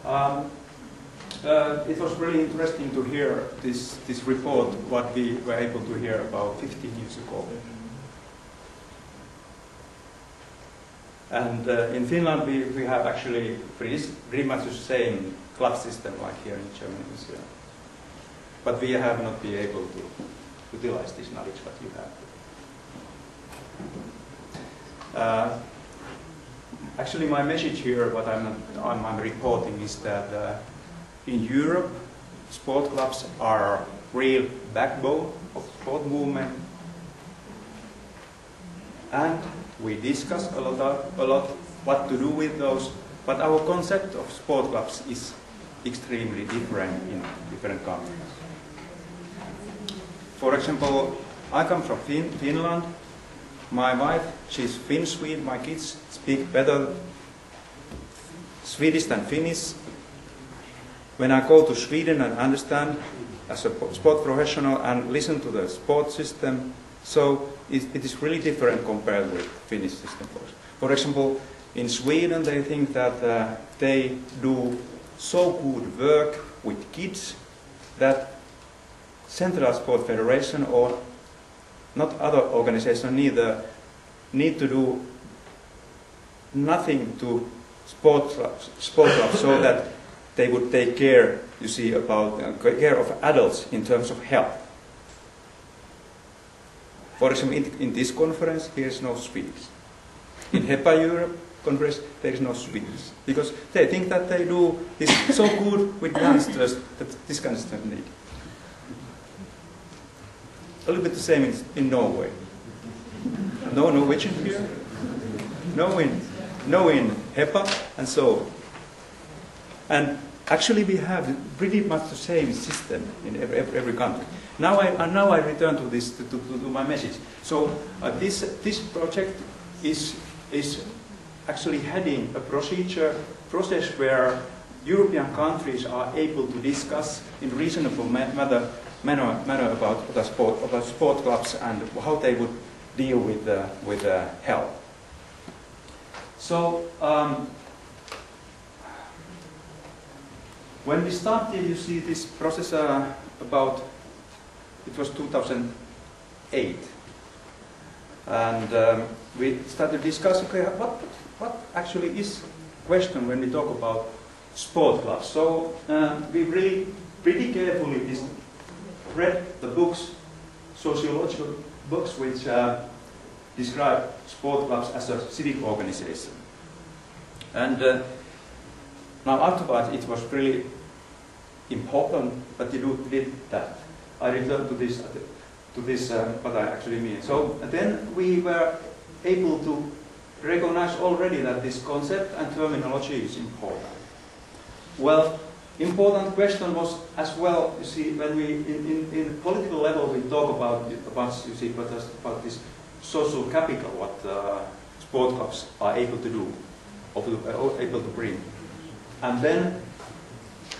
Um, it was really interesting to hear this report, what we were able to hear about 15 years ago. And in Finland, we have actually pretty much the same club system like here in Germany. But we have not been able to utilize this knowledge that you have. Actually, my message here, what I'm reporting, is that in Europe, sport clubs are real backbone of sport movement, and we discuss a lot what to do with those. But our concept of sport clubs is extremely different in different countries. For example, I come from Finland. My wife, she's Finn-Swede. My kids speak better Swedish than Finnish. When I go to Sweden and understand as a sport professional and listen to the sport system, so it is really different compared with Finnish system. For example, in Sweden they think that they do so good work with kids that Central Sport Federation or not other organizations neither need to do nothing to sport clubs so that they would take care, you see, about care of adults in terms of health. For example, in this conference, there is no Swedes. In HEPA Europe conference, there is no Swedes. Because they think that they do this so good with youngsters that this kind of stuff needed. A little bit the same in Norway. No Norwegian here. No in HEPA, and so on. And actually we have pretty much the same system in every country. Now I return to this to my message. So this project is actually heading a process where European countries are able to discuss in reasonable manner about sport clubs and how they would deal with health. So when we started, you see this process about, it was 2008, and we started discussing, okay, what actually is question when we talk about sport clubs. So we really pretty carefully read the books, sociological books, which describe sport clubs as a civic organization. And now afterwards it was really important that you did that. I return to this what I actually mean. So then we were able to recognize already that this concept and terminology is important. Well, important question was as well, you see, when we in political level we talk about you see, about this social capital, what sport clubs are able to do, or able to bring. And then,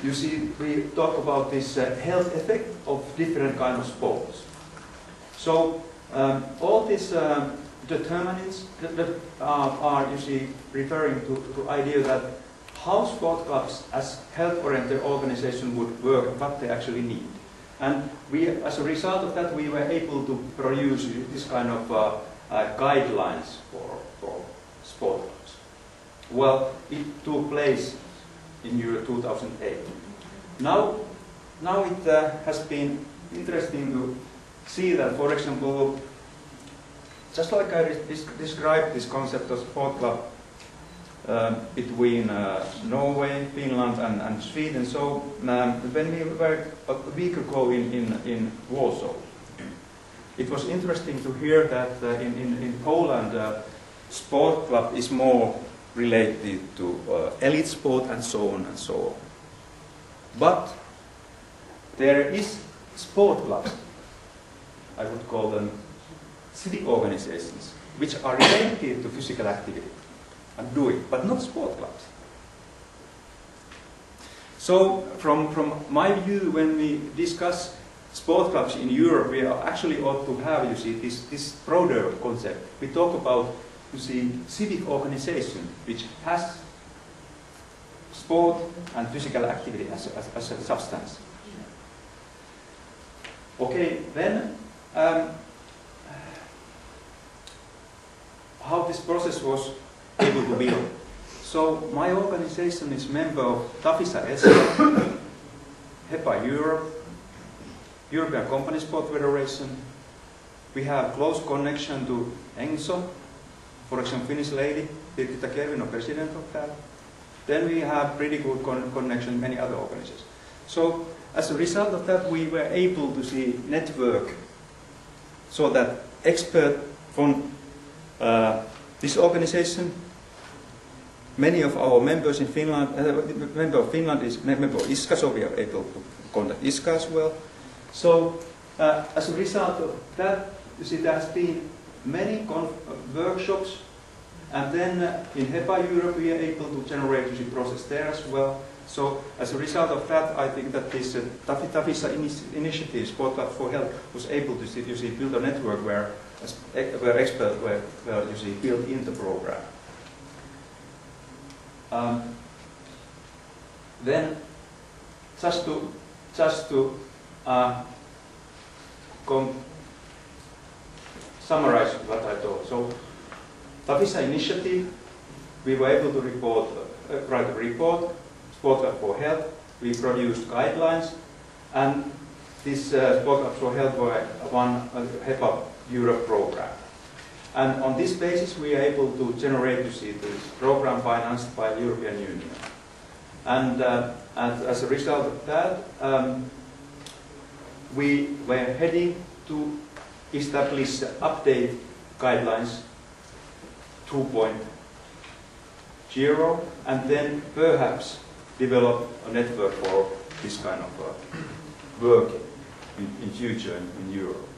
you see, we talk about this health effect of different kinds of sports. So, all these determinants that are, you see, referring to idea that how sport clubs as health-oriented organization would work and what they actually need. And we, as a result of that, we were able to produce this kind of guidelines for sport clubs. Well, it took place in year 2008. Now it has been interesting to see that, for example, just like I described this concept of sport club between Norway, Finland and Sweden. So when we were a week ago in Warsaw, it was interesting to hear that in Poland sport club is more related to elite sport and so on and so on. But there is sport clubs, I would call them civic organizations, which are related to physical activity and doing, but not sport clubs. So from my view, when we discuss sport clubs in Europe, we actually ought to have, you see, this broader concept. We talk about, you see, civic organization, which has sport and physical activity as a substance. Okay, then how this process was able to build. So my organization is member of TAFISA ESPA, HEPA Europe, European Company Sport Federation. We have close connection to ENSO, for example, Finnish lady, Birgitta Kervino, president of that. Then we have pretty good connection in many other organizations. So as a result of that, we were able to see network so that expert from this organization, many of our members in Finland, member of Finland is member of ISKA, so we are able to contact ISKA as well. So as a result of that, you see, there has been many workshops, and then in HEPA Europe we are able to generate the process there as well. So as a result of that, I think that this TAFISA initiative, Sport Club for Health, was able to build a network where experts were built in the program. Then, just to summarize what I told. So, TAFISA initiative, we were able to write a report, Sport Club for Health. We produced guidelines, and this Sport Club for Health was one HEPA Europe program. And on this basis, we are able to generate, this program financed by the European Union. And as a result of that, we were heading to establish update guidelines 2.0, and then perhaps develop a network for this kind of work in future in Europe.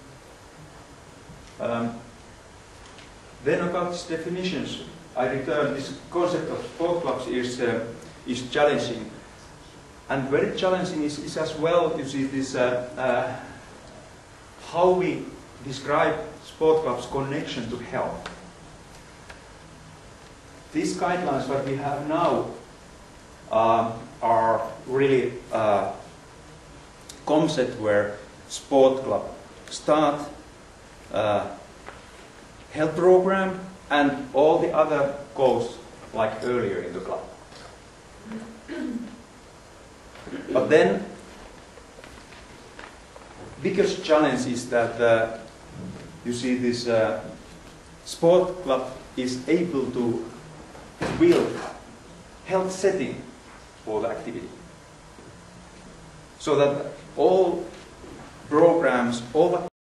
Then about these definitions, I return. This concept of sport clubs is challenging, and very challenging is as well. You see this how we describe sport clubs' connection to health. These guidelines that we have now are really concept where sport club start health program and all the other goals like earlier in the club. But then biggest challenge is that you see this sport club is able to build health setting for the activity, so that all programs, all the